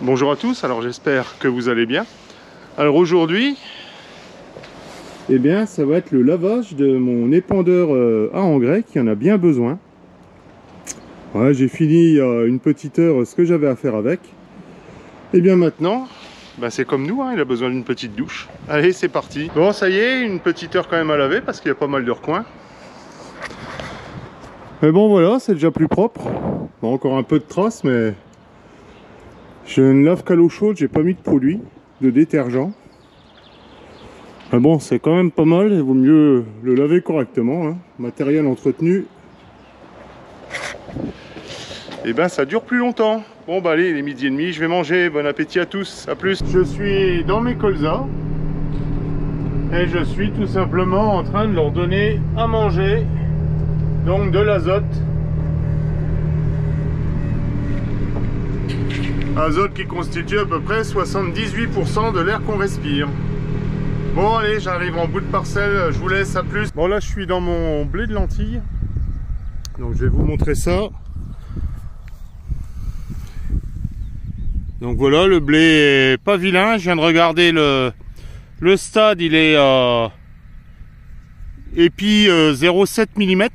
Bonjour à tous, alors j'espère que vous allez bien. Alors aujourd'hui, eh bien ça va être le lavage de mon épandeur à engrais qui en a bien besoin. Ouais, j'ai fini il y a une petite heure ce que j'avais à faire avec. Et bien maintenant, c'est comme nous, hein, il a besoin d'une petite douche. Allez, c'est parti. Bon, ça y est, une petite heure quand même à laver parce qu'il y a pas mal de recoins. Mais bon voilà, c'est déjà plus propre. Bon, encore un peu de traces, mais je ne lave qu'à l'eau chaude, j'ai pas mis de produit, de détergent. Mais bon, c'est quand même pas mal, il vaut mieux le laver correctement, hein. Matériel entretenu. Et ben ça dure plus longtemps. Bon bah allez, il est 12h30, je vais manger, bon appétit à tous, à plus. Je suis dans mes colzas et je suis tout simplement en train de leur donner à manger, donc de l'azote. Azote qui constitue à peu près 78% de l'air qu'on respire. Bon allez, j'arrive en bout de parcelle, je vous laisse, à plus. Bon là je suis dans mon blé de lentilles. Donc je vais vous montrer ça. Donc voilà, le blé est pas vilain, je viens de regarder le stade, il est épi 0,7 mm.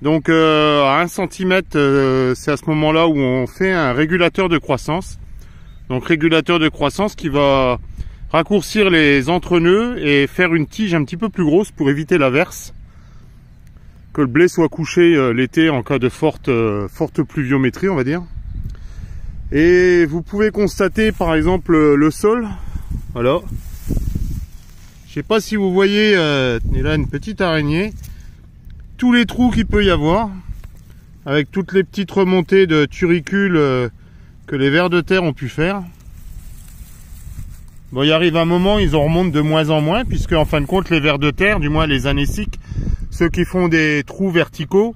Donc à 1 cm, c'est à ce moment-là où on fait un régulateur de croissance. Donc régulateur de croissance qui va raccourcir les entre-nœuds et faire une tige un petit peu plus grosse pour éviter l'averse. Que le blé soit couché l'été en cas de forte pluviométrie, on va dire. Et vous pouvez constater par exemple le sol. Voilà. Je sais pas si vous voyez, tenez là une petite araignée. Tous les trous qu'il peut y avoir, avec toutes les petites remontées de turicules que les vers de terre ont pu faire. Bon, il arrive un moment, ils en remontent de moins en moins, puisque en fin de compte, les vers de terre, du moins les anéciques, ceux qui font des trous verticaux,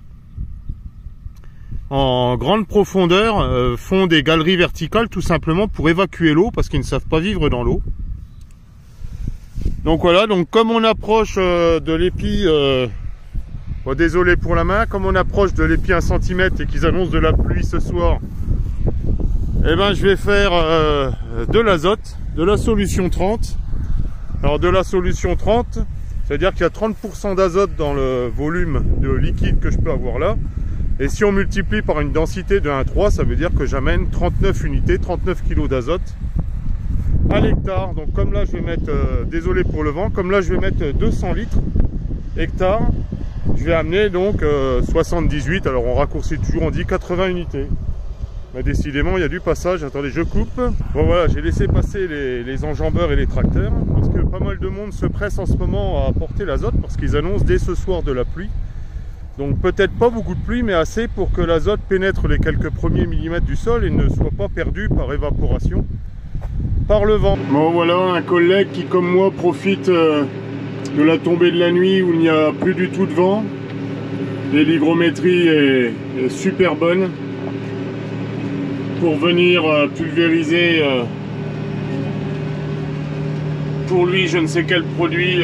en grande profondeur, font des galeries verticales tout simplement pour évacuer l'eau, parce qu'ils ne savent pas vivre dans l'eau. Donc voilà, donc comme on approche de l'épi... Bon, désolé pour la main, comme on approche de l'épi 1 cm et qu'ils annoncent de la pluie ce soir, eh ben je vais faire de l'azote, de la solution 30. Alors de la solution 30, c'est-à-dire qu'il y a 30% d'azote dans le volume de liquide que je peux avoir là. Et si on multiplie par une densité de 1,3, ça veut dire que j'amène 39 unités, 39 kg d'azote à l'hectare. Donc comme là je vais mettre, désolé pour le vent, comme là je vais mettre 200 litres hectare. Je vais amener donc 78, alors on raccourcit toujours, on dit 80 unités. Mais décidément, il y a du passage. Attendez, je coupe. Bon voilà, j'ai laissé passer les enjambeurs et les tracteurs, parce que pas mal de monde se presse en ce moment à apporter l'azote, parce qu'ils annoncent dès ce soir de la pluie. Donc peut-être pas beaucoup de pluie, mais assez pour que l'azote pénètre les quelques premiers millimètres du sol et ne soit pas perdu par évaporation, par le vent. Bon voilà, un collègue qui comme moi profite... de la tombée de la nuit où il n'y a plus du tout de vent. L'hygrométrie est super bonne pour venir pulvériser pour lui je ne sais quel produit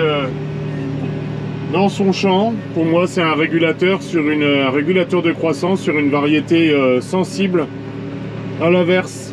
dans son champ. Pour moi c'est un régulateur un régulateur de croissance sur une variété sensible à l'averse.